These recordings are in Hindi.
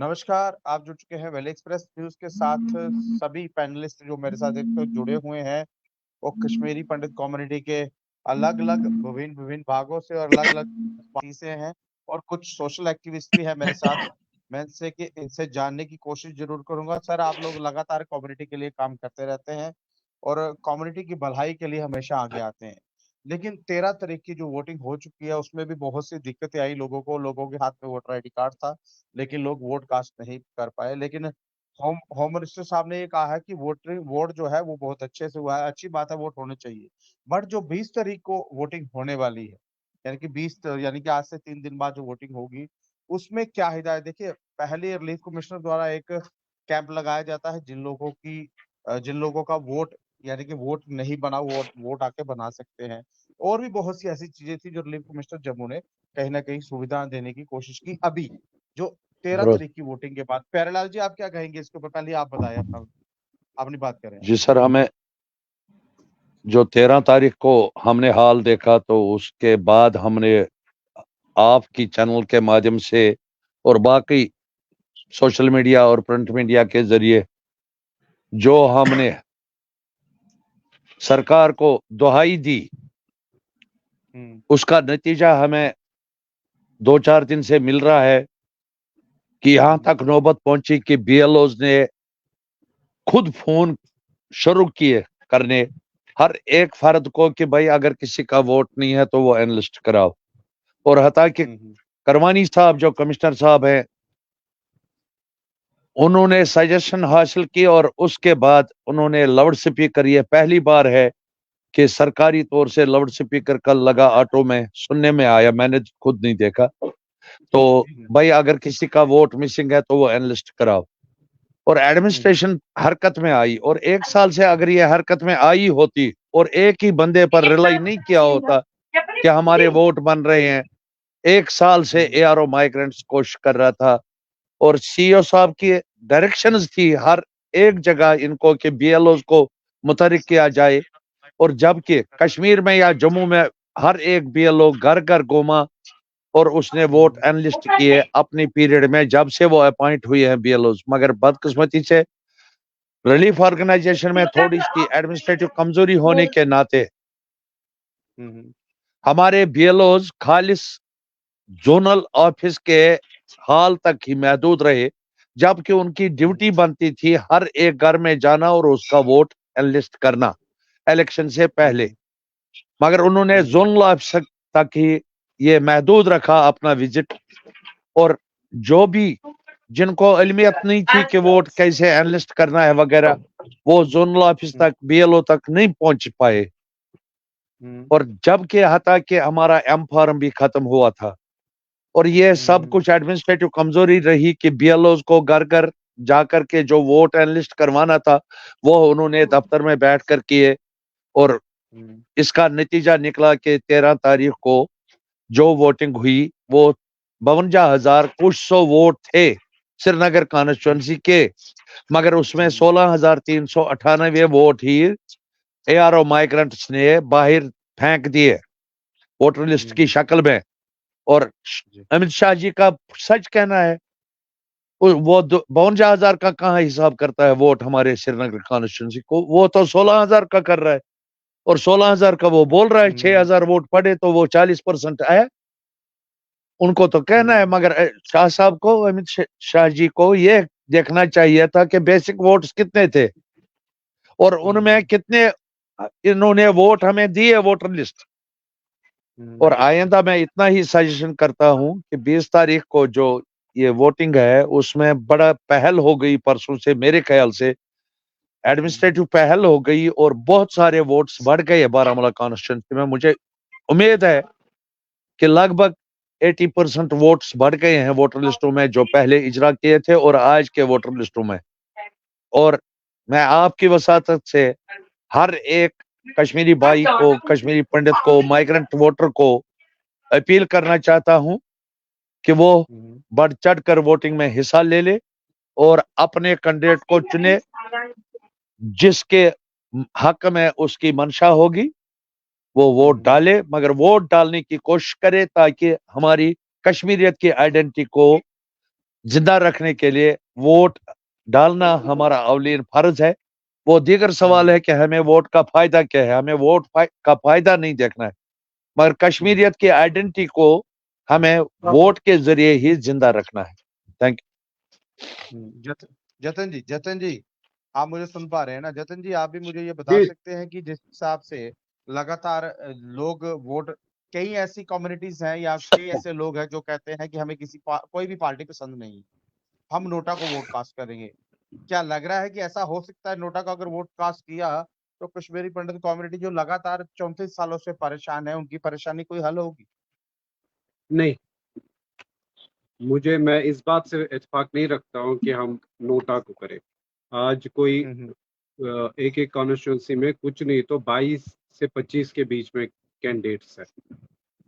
नमस्कार, आप जुड़ चुके हैं वेल एक्सप्रेस न्यूज़ के साथ। सभी पैनलिस्ट जो मेरे साथ एक तो जुड़े हुए हैं, वो कश्मीरी पंडित कम्युनिटी के अलग-अलग विभिन्न-विभिन्न भागों से और अलग-अलग पार्टी से हैं और कुछ सोशल एक्टिविस्ट भी हैं मेरे साथ। मैं इनसे जानने की कोशिश ज़रूर करूँगा। सर, आप लोग लगातार कम्युनिटी के लिए काम करते रहते हैं और कम्युनिटी की भलाई के लिए हमेशा आगे आते हैं। लेकिन 13 तारीख की जो वोटिंग हो चुकी है, उसमें भी बहुत सी दिक्कतें आई लोगों को। लोगों के हाथ में वोटर आईडी कार्ड था, लेकिन लोग वोट कास्ट नहीं कर पाए। लेकिन होम होम मिनिस्टर साहब ने ये कहा है कि वोट जो है वो बहुत अच्छे से हुआ है, अच्छी बात है, वोट होने चाहिए। बट जो 20 तारीख को वोटिंग होने वाली है, यानी कि यानी कि आज से 3 दिन बाद जो वोटिंग होगी, उसमें क्या हिदायत? देखिए, पहले रिलीफ कमिश्नर द्वारा एक कैंप लगाया जाता है जिन लोगों का वोट यानी कि वोट नहीं बना, वोट वोट आके बना सकते हैं। और भी बहुत सी ऐसी चीजें थी जो रिलीफ कमिश्नर जम्मू ने कहीं न कहीं सुविधा देने की कोशिश की। अभी जो 13 रोज तारीख की वोटिंग के बाद प्यारेलाल जी, आप क्या कहेंगे इसके ऊपर? पहले आप बताएं, अपनी बात करें। जी सर, हमें जो 13 तारीख को हमने हाल देखा, तो उसके बाद हमने आपकी चैनल के माध्यम से और बाकी सोशल मीडिया और प्रिंट मीडिया के जरिए जो हमने सरकार को दुहाई दी, उसका नतीजा हमें 2-4 दिन से मिल रहा है कि यहां तक नौबत पहुंची कि बीएलओज ने खुद फोन शुरू किए करने हर एक फर्द को कि भाई अगर किसी का वोट नहीं है तो वो एनलिस्ट कराओ। और हता कि करवानी साहब जो कमिश्नर साहब हैं, उन्होंने सजेशन हासिल की और उसके बाद उन्होंने लाउड स्पीकर, ये पहली बार है कि सरकारी तौर से लाउड स्पीकर कल लगा ऑटो में, सुनने में आया, मैंने खुद नहीं देखा। तो भाई अगर किसी का वोट मिसिंग है तो वो एनलिस्ट कराओ। और एडमिनिस्ट्रेशन हरकत में आई, और 1 साल से अगर ये हरकत में आई होती और एक ही बंदे पर रिलाई नहीं किया होता कि हमारे वोट बन रहे हैं, 1 साल से एआरओ माइग्रेंट्स कोशिश कर रहा था और सीईओ साहब की डायरेक्शंस थी हर एक जगह इनको कि बीएलओ को मुतहरिक किया जाए। और जबकि कश्मीर में या जम्मू में हर एक बीएलओ घर घर घूमा और उसने वोट एनलिस्ट किए अपनी पीरियड में, जब से वो अपॉइंट हुए हैं बीएलओ। मगर बदकिस्मती से रिलीफ ऑर्गेनाइजेशन में थोड़ी सी एडमिनिस्ट्रेटिव कमजोरी होने के नाते हमारे बीएलओज खालिस जोनल ऑफिस के हाल तक ही महदूद रहे, जबकि उनकी ड्यूटी बनती थी हर एक घर में जाना और उसका वोट एनलिस्ट करना इलेक्शन से पहले। मगर उन्होंने जोनल ऑफिस तक ही ये महदूद रखा अपना विजिट, और जो भी जिनको इल्मियत नहीं थी कि वोट कैसे एनलिस्ट करना है वगैरह, वो जोनल ऑफिस तक, बीएलओ तक नहीं पहुंच पाए। और जबकि हता कि हमारा एम फॉर्म भी खत्म हुआ था, और ये सब कुछ एडमिनिस्ट्रेटिव कमजोरी रही कि बीएलओ को घर घर जाकर के जो वोट एनलिस्ट करवाना था वो उन्होंने दफ्तर में बैठ कर किए। और इसका नतीजा निकला कि 13 तारीख को जो वोटिंग हुई वो 52,000 कुछ सौ वोट थे श्रीनगर कॉन्स्टिट्यूंसी के, मगर उसमें 16,398 वोट ही एआरओ माइग्रेंट्स ने बाहर फेंक दिए वोटर लिस्ट की शक्ल में। और अमित शाह जी का सच कहना है, वो 52,000 का कहाँ हिसाब करता है वोट हमारे श्रीनगर कॉन्स्टिट्यूंसी को, वो तो 16,000 का कर रहा है। और 16,000 का वो बोल रहा है 6,000 वोट पड़े तो वो 40% है, उनको तो कहना है। मगर शाह साहब को, अमित शाह जी को ये देखना चाहिए था कि बेसिक वोट्स कितने थे और उनमें कितने इन्होंने वोट हमें दिए वोटर लिस्ट। और आइंदा मैं इतना ही सजेशन करता हूं कि 20 तारीख को जो ये वोटिंग है उसमें बड़ा पहल हो गई परसों से, मेरे ख्याल से एडमिनिस्ट्रेटिव पहल हो गई और बहुत सारे वोट्स बढ़ गए बारामूला कॉन्स्टिट्यूंसी में। मुझे उम्मीद है कि लगभग 80% वोट्स बढ़ गए हैं वोटर लिस्टों में जो पहले इजरा किए थे और आज के वोटर लिस्टों में। और मैं आपकी वसातत से हर एक कश्मीरी भाई को, कश्मीरी पंडित को, माइग्रेंट वोटर को अपील करना चाहता हूं कि वो बढ़ चढ़ कर वोटिंग में हिस्सा ले ले और अपने कैंडिडेट को चुने जिसके हक में उसकी मंशा होगी, वो वोट डाले। मगर वोट डालने की कोशिश करे ताकि हमारी कश्मीरियत की आइडेंटिटी को जिंदा रखने के लिए वोट डालना हमारा अवलीन फर्ज है। वो दीगर सवाल है कि हमें वोट का फायदा क्या है, हमें वोट का फायदा नहीं देखना है, मगर कश्मीरियत की आइडेंटिटी को हमें वोट के जरिए ही जिंदा रखना है। Thank you. जतन जी, आप मुझे सुन पा रहे हैं ना? जतन जी, आप भी मुझे ये बता जी सकते हैं कि जिस हिसाब से लगातार लोग वोट, कई ऐसी कम्युनिटीज हैं या कई ऐसे लोग हैं जो कहते हैं कि हमें कोई भी पार्टी पसंद नहीं, हम नोटा को वोट कास्ट करेंगे। क्या लग रहा है कि ऐसा हो सकता है, नोटा को अगर वोट कास्ट किया तो कश्मीरी पंडित कम्युनिटी जो लगातार 34 सालों से परेशान है, उनकी परेशानी कोई हल होगी? नहीं, मैं इस बात से इत्तेफाक नहीं रखता हूँ कि हम नोटा को करें। आज कोई हम्म, एक एक कॉन्स्टिट्यूंसी में कुछ नहीं तो 22 से 25 के बीच में कैंडिडेट्स है।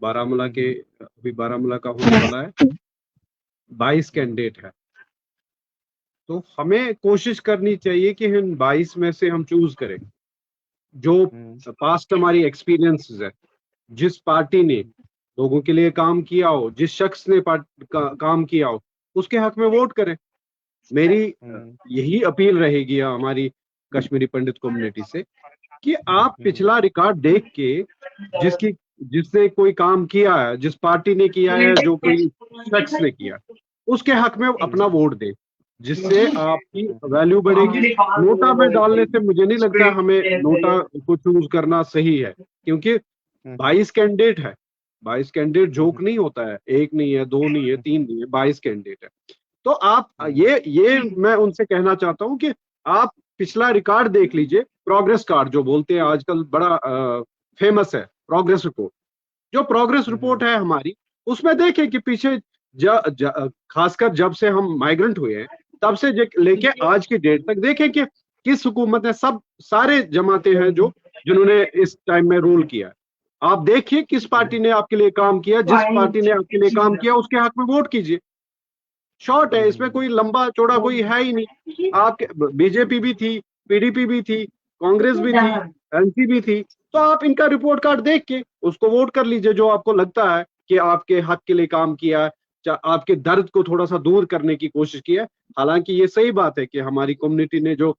बारामूला के अभी बारामूला का होने वाला है, 22 कैंडिडेट है। तो हमें कोशिश करनी चाहिए कि इन 22 में से हम चूज करें जो पास्ट हमारी एक्सपीरियंसेस है, जिस पार्टी ने लोगों के लिए काम किया हो, जिस शख्स ने काम किया हो, उसके हक में वोट करें। मेरी यही अपील रहेगी हमारी कश्मीरी पंडित कम्युनिटी से कि आप पिछला रिकॉर्ड देख के जिसने कोई काम किया है, जिस पार्टी ने किया है, जो कोई शख्स ने किया, उसके हक में अपना वोट दें, जिससे आपकी वैल्यू बढ़ेगी। नोटा में डालने से मुझे नहीं लगता हमें नोटा को चूज करना सही है, क्योंकि 22 कैंडिडेट है। 22 कैंडिडेट जोक नहीं होता है, एक नहीं है, दो नहीं है, तीन नहीं है, 22 कैंडिडेट है। तो आप ये मैं उनसे कहना चाहता हूं कि आप पिछला रिकॉर्ड देख लीजिए, प्रोग्रेस कार्ड जो बोलते हैं आजकल बड़ा फेमस है, प्रोग्रेस रिपोर्ट। जो प्रोग्रेस रिपोर्ट है हमारी, उसमें देखें कि पीछे खासकर जब से हम माइग्रेंट हुए हैं तब से लेके आज की डेट तक देखें कि किस हुकूमत ने सारे जमाते हैं जो जिन्होंने इस टाइम में रूल किया। आप देखिए किस पार्टी ने आपके लिए काम किया, जिस पार्टी ने आपके लिए काम किया उसके हक में वोट कीजिए। शॉर्ट है, इसमें कोई लंबा चौड़ा कोई है ही नहीं। आपके बीजेपी भी थी, पीडीपी भी थी, कांग्रेस भी थी, एनसी भी थी, तो आप इनका रिपोर्ट कार्ड देख के उसको वोट कर लीजिए जो आपको लगता है कि आपके हक के लिए काम किया, आपके दर्द को थोड़ा सा दूर करने की कोशिश की है। हालांकि ये सही बात है कि हमारी कम्युनिटी ने जो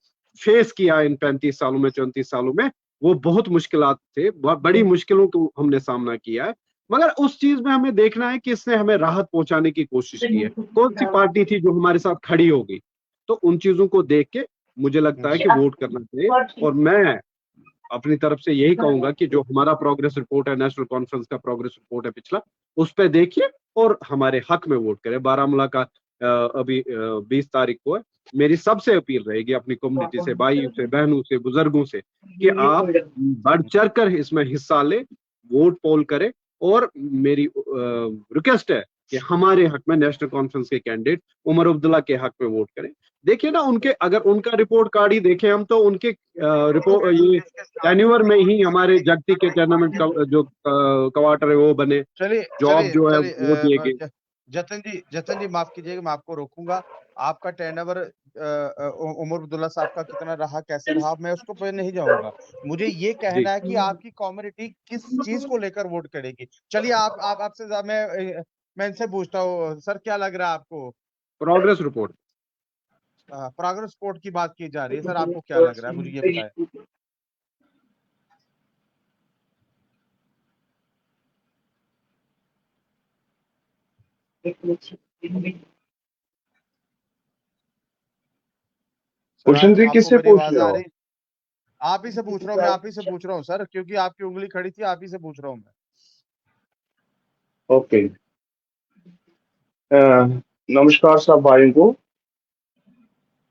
फेस किया इन 35 सालों में, 34 सालों में, वो बहुत मुश्किलात थे, बड़ी मुश्किलों को हमने सामना किया है। मगर उस चीज में हमें देखना है कि इसने हमें राहत पहुंचाने की कोशिश की है, कौन सी पार्टी थी जो हमारे साथ खड़ी होगी। तो उन चीजों को देख के मुझे लगता है कि वोट करना चाहिए। और मैं अपनी तरफ से यही कहूंगा कि जो हमारा प्रोग्रेस रिपोर्ट है, नेशनल कॉन्फ्रेंस का प्रोग्रेस रिपोर्ट है पिछला, उस पर देखिए और हमारे हक में वोट करें। बारामूला का अभी 20 तारीख को है। मेरी सबसे अपील रहेगी अपनी कम्युनिटी से, भाइयों से, बहनों से, बुजुर्गों से, कि आप बढ़ चढ़ कर इसमें हिस्सा ले, वोट पोल करें। और मेरी रिक्वेस्ट है कि हमारे हक में नेशनल कॉन्फ्रेंस के कैंडिडेट उमर अब्दुल्ला के हक में वोट करें। देखिए ना, उनके अगर उनका रिपोर्ट कार्ड ही देखें हम, तो उनके रिपोर्ट ये टेन्योर में ही हमारे जगती के टूर्नामेंट जो क्वार्टर है वो बने, चलिए जॉब चलिए जो है वो दिए चलिए, गए। जतन जी माफ कीजिएगा, मैं आपको रोकूंगा। आपका टर्नओवर उमर अब्दुल्ला साहब का कितना रहा, कैसे रहा, मैं उसको पे नहीं जाऊंगा। मुझे ये जी, कहना है कि आपकी कम्युनिटी किस चीज को लेकर वोट करेगी। चलिए आप आपसे मैं इनसे पूछता हूँ, सर क्या लग रहा है आपको? Progress report. प्रोग्रेस रिपोर्ट की बात की जा रही है, सर आपको क्या लग रहा है, मुझे ये बताएं। क्वेश्चन जी आपको किससे मेरी पूछ आवाज रहे आ हो? रही? आप ही से पूछ रहा हूँ, मैं आप ही से पूछ रहा हूँ सर, क्योंकि आपकी उंगली खड़ी थी, आप ही से पूछ रहा हूँ मैं। ओके। नमस्कार सब भाइयों को।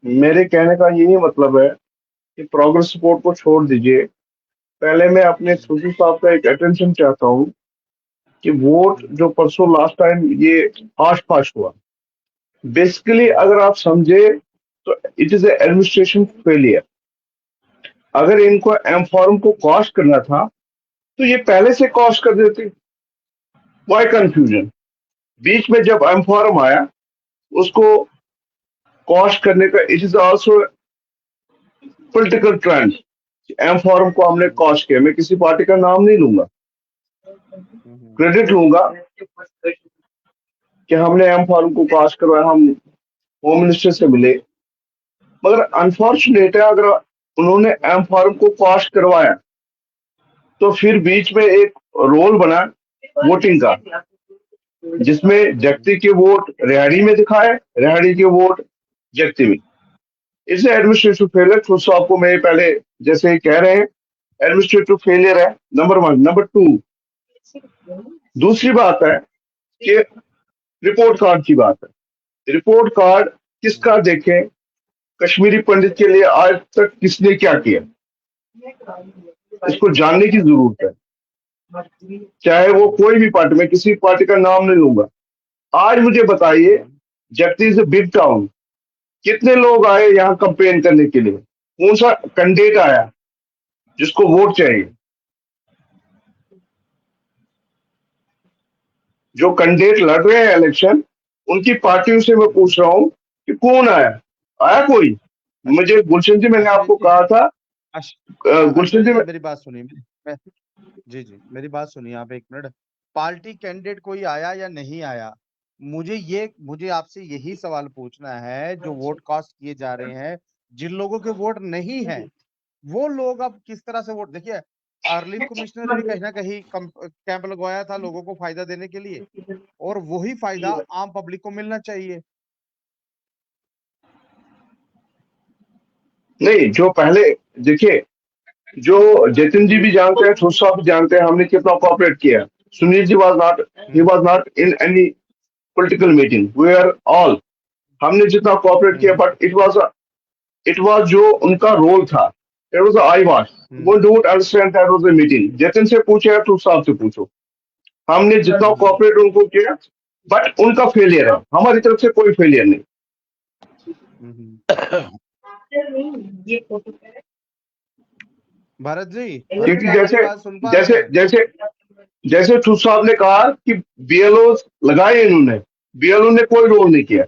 मेरे कहने का यही मतलब है कि प्रोग्रेस रिपोर्ट को छोड़ दीजिए। पहले मैं अपने सुशी साहब का एक अटेंशन चाहता हूँ कि वोट जो परसों लास्ट टाइम ये फास्ट फास्ट हुआ, बेसिकली अगर आप समझे तो इट इज एडमिनिस्ट्रेशन फेलियर। अगर इनको एम फॉर्म को कॉस्ट करना था तो ये पहले से कॉस्ट कर देते। Y confusion? बीच में जब एम फॉर्म आया उसको कॉस्ट करने का, it is also political trend. M form को हमने कॉस्ट किया। मैं किसी पार्टी का नाम नहीं लूंगा, क्रेडिट लूंगा कि हमने एम फॉर्म को कॉस्ट करवाया। हम होम मिनिस्टर से मिले, मगर अनफॉर्चुनेट है अगर उन्होंने एम फॉर्म को पास करवाया तो फिर बीच में एक रोल बना वोटिंग का, जिसमें जगती के वोट रेहड़ी में दिखाए, रेहड़ी के वोट जगती में। इसे एडमिनिस्ट्रेटिव फेलियर खुद से आपको मैं पहले जैसे ही कह रहे हैं, एडमिनिस्ट्रेटिव फेलियर है नंबर 1। नंबर 2, दूसरी बात है कि रिपोर्ट कार्ड की बात है। रिपोर्ट कार्ड किसका देखें, कश्मीरी पंडित के लिए आज तक किसने क्या किया, इसको जानने की जरूरत है। चाहे वो कोई भी पार्टी, में किसी पार्टी का नाम नहीं लूंगा। आज मुझे बताइए, जगती इज बिग टाउन, कितने लोग आए यहाँ कंपेन करने के लिए, कौन सा कैंडिडेट आया जिसको वोट चाहिए? जो कैंडिडेट लड़ रहे हैं इलेक्शन, उनकी पार्टियों से मैं पूछ रहा हूँ कि कौन आया? आया कोई? मुझे गुलशन जी, मैंने आपको कहा था, गुलशन जी मेरी बात सुनिए, जी मेरी बात सुनिए आप एक मिनट। पार्टी कैंडिडेट कोई आया या नहीं आया, मुझे आपसे यही सवाल पूछना है। जो वोट कास्ट किए जा रहे हैं, जिन लोगों के वोट नहीं है, वो लोग अब किस तरह से वोट, देखिए अर्ली कमिश्नर ने भी कहीं ना कहीं कैंप लगवाया था लोगों को फायदा देने के लिए, और वही फायदा आम पब्लिक को मिलना चाहिए। नहीं, जो पहले देखिए, जो जतिन जी भी जानते हैं, ठोस साहब भी जानते हैं, हमने कितना कोऑपरेट किया। Sunil ji was not in any political meeting, we are all, हमने जितना कोऑपरेट किया, बट इट वाज जो उनका रोल था, इट वाज आई वाज वो don't understand that was a meeting. Jatin से पूछे या ठोस साहब से पूछो, हमने जितना कोऑपरेट उनको किया, बट उनका फेलियर है, हमारी तरफ से कोई फेलियर नहीं। भारत जी, क्योंकि जैसे ठूस साहब ने कहा कि बीएलओ लगाए इन्होंने, बीएलओ ने कोई रोल नहीं किया।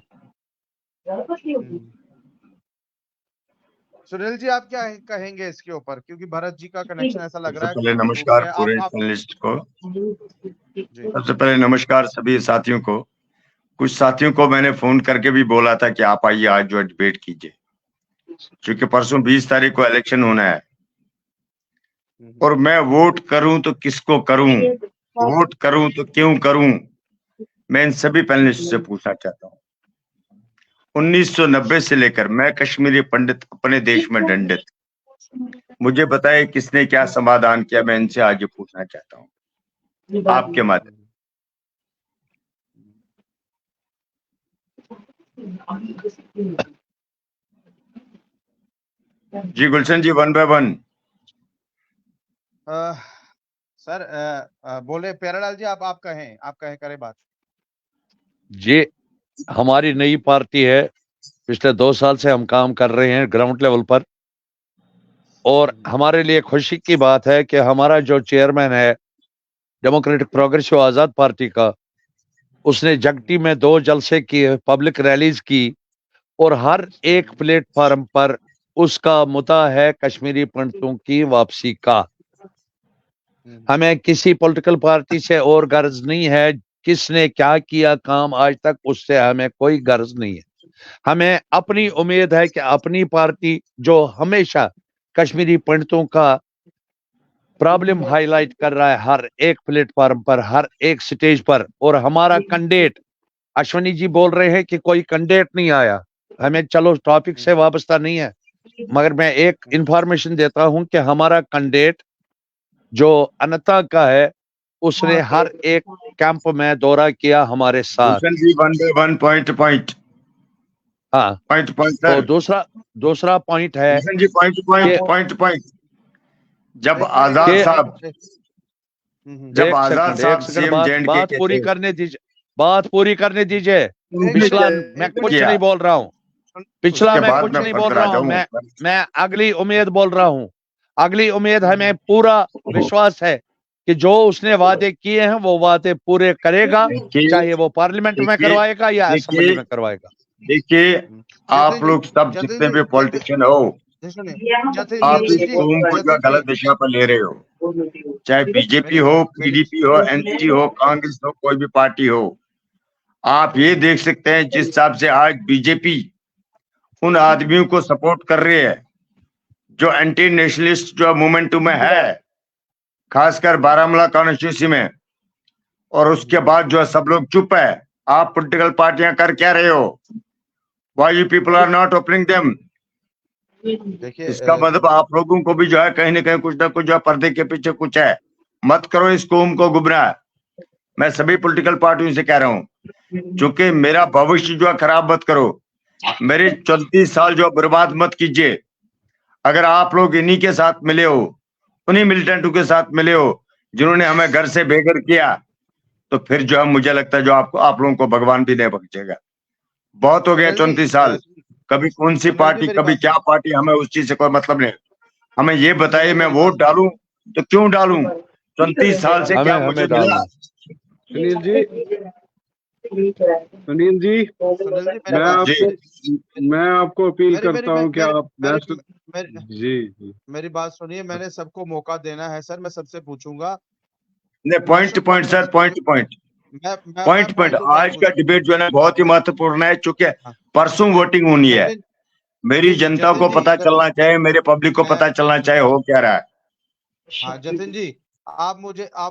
सुनील जी, आप क्या कहेंगे इसके ऊपर, क्योंकि भरत जी का कनेक्शन ऐसा लग रहा है। पहले नमस्कार पूरे पैनलिस्ट को, सबसे पहले नमस्कार सभी साथियों को। कुछ साथियों को मैंने फोन करके भी बोला था कि आप आइए आज जो डिबेट कीजिए, क्योंकि परसों 20 तारीख को इलेक्शन होना है, और मैं वोट करूं तो किसको करूं, वोट करूं तो क्यों करूं, मैं इन सभी पैनलिस्ट से पूछना चाहता हूं। 1990 से लेकर मैं कश्मीरी पंडित अपने देश में दंडित, मुझे बताए किसने क्या समाधान किया, मैं इनसे आज ये पूछना चाहता हूं आपके माध्यम। जी गुलशन जी, 1 बाय 1। सर बोले प्यारेलाल जी, आप कहें करें बात। ये हमारी नई पार्टी है, पिछले 2 साल से हम काम कर रहे हैं ग्राउंड लेवल पर, और हमारे लिए खुशी की बात है कि हमारा जो चेयरमैन है डेमोक्रेटिक प्रोग्रेसिव आजाद पार्टी का, उसने जगटी में 2 जलसे किए, पब्लिक रैलीज की, और हर एक प्लेटफॉर्म पर उसका मुद्दा है कश्मीरी पंडितों की वापसी का। हमें किसी पॉलिटिकल पार्टी से और गर्ज नहीं है, किसने क्या किया काम आज तक, उससे हमें कोई गर्ज नहीं है। हमें अपनी उम्मीद है कि अपनी पार्टी जो हमेशा कश्मीरी पंडितों का प्रॉब्लम हाईलाइट कर रहा है हर एक प्लेटफॉर्म पर, हर एक स्टेज पर, और हमारा कैंडिडेट, अश्विनी जी बोल रहे हैं कि कोई कैंडिडेट नहीं आया, हमें चलो टॉपिक से वाबस्ता नहीं है, मगर मैं एक इंफॉर्मेशन देता हूं कि हमारा कैंडिडेट जो अनता का है, उसने हर एक कैंप में दौरा किया हमारे साथ। 1 बाय 1 पॉइंट। हाँ, तो दूसरा पॉइंट है जी, पॉइंट। जब आजाद साहब सीएम जेएंडके बात पूरी करने दीजिए, बात पूरी करने दीजिए। पिछला मैं कुछ नहीं बोल रहा हूँ, पिछला मैं कुछ नहीं बोल रहा हूँ, मैं अगली उम्मीद बोल रहा हूँ। अगली उम्मीद हमें पूरा विश्वास है कि जो उसने वादे किए हैं वो वादे पूरे करेगा, चाहे वो पार्लियामेंट में करवाएगा या असेंबली में करवाएगा। देखिए, आप लोग सब जितने भी पॉलिटिशियन हो, आप इसको गलत दिशा पर ले रहे हो, चाहे बीजेपी हो, पीडीपी हो, एनसीपी हो, कांग्रेस हो, कोई भी पार्टी हो। आप ये देख सकते हैं जिस हिसाब से आज बीजेपी उन आदमियों को सपोर्ट कर रही है जो एंटी नेशनलिस्ट जो मूवमेंट में है, खासकर बारामूला कॉन्स्टिट्यूंसी में, और उसके बाद जो है सब लोग चुप है। आप पॉलिटिकल पार्टियां कर क्या रहे हो? Why you people are not opening them? देखिए इसका मतलब आप लोगों को भी जो है कहीं ना कहीं कुछ ना कुछ जो है पर्दे के पीछे कुछ है। मत करो इस कौम को गुमराह। मैं सभी पॉलिटिकल पार्टियों से कह रहा हूँ, क्योंकि मेरा भविष्य जो है खराब मत करो, मेरे 34 साल जो बर्बाद मत कीजिए। अगर आप लोग इन्हीं के साथ मिले हो, उन्हीं मिलिटेंटों के साथ मिले हो जिन्होंने हमें घर से बेघर किया, तो फिर जो है मुझे लगता है जो आप लोगों को भगवान भी नहीं बख्शेगा। बहुत हो गया 34 साल। कभी कौन सी पार्टी, कभी क्या पार्टी, हमें उस चीज से कोई मतलब नहीं। हमें ये बताइए मैं वोट डालूं तो क्यों डालूं? 34 साल से क्या मुझे मिला? सुनील जी मैं आपको अपील करता हूं कि आप जी मेरी बात सुनिए। मैंने सबको मौका देना है सर। मैं सबसे पूछूंगा नहीं, पॉइंट सर, पॉइंट। आज का डिबेट जो है ना बहुत ही महत्वपूर्ण है, चूंकि परसों वोटिंग होनी है। मेरी जनता को पता चलना चाहिए, मेरे पब्लिक को पता चलना चाहिए हो क्या रहा है। हाँ जतिन जी, आप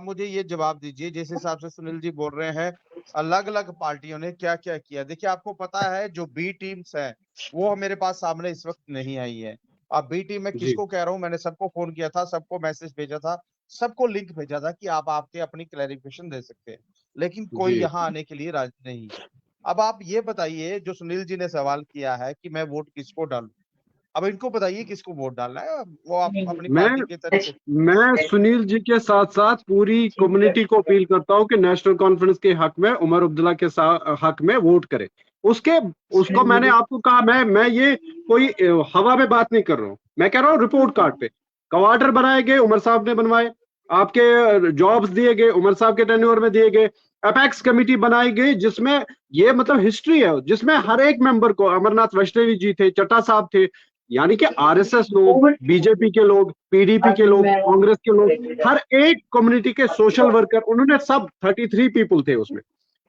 मुझे ये जवाब दीजिए, जिस हिसाब से सुनील जी बोल रहे हैं अलग अलग पार्टियों ने क्या क्या किया। देखिए आपको पता है जो बी टीम्स है वो मेरे पास सामने इस वक्त नहीं आई है। अब बी टीम में किसको कह रहा हूँ, मैंने सबको फोन किया था, सबको मैसेज भेजा था, सबको लिंक भेजा था कि आप आपके अपनी क्लैरिफिकेशन दे सकते हैं, लेकिन कोई यहाँ आने के लिए राजी नहीं। अब आप ये बताइए, जो सुनील जी ने सवाल किया है कि मैं वोट किसको डालूं, अब इनको बताइए किसको वोट डालना है। वो आप अपनी पार्टी के तरीके। मैं सुनील जी के साथ साथ पूरी कम्युनिटी को अपील करता हूं कि नेशनल कॉन्फ्रेंस के हक में, उमर अब्दुल्ला के हक में वोट करें। उसको मैंने आपको कहा, मैं ये कोई हवा में बात नहीं कर रहा हूं। मैं कह रहा हूं रिपोर्ट कार्ड पे क्वार्टर बनाए गए, उमर साहब ने बनवाए। आपके जॉब्स दिए गए, उमर साहब के टेन्योर में दिए गए। अपेक्स कमेटी बनाई गई जिसमें ये मतलब हिस्ट्री है, जिसमें हर एक मेंबर को, अमरनाथ वैष्णवी जी थे, चट्टा साहब थे, यानी कि आरएसएस लोग, बीजेपी के लोग, पीडीपी के लोग, कांग्रेस के लोग, हर एक कम्युनिटी के सोशल वर्कर, उन्होंने सब 33 पीपल थे उसमें।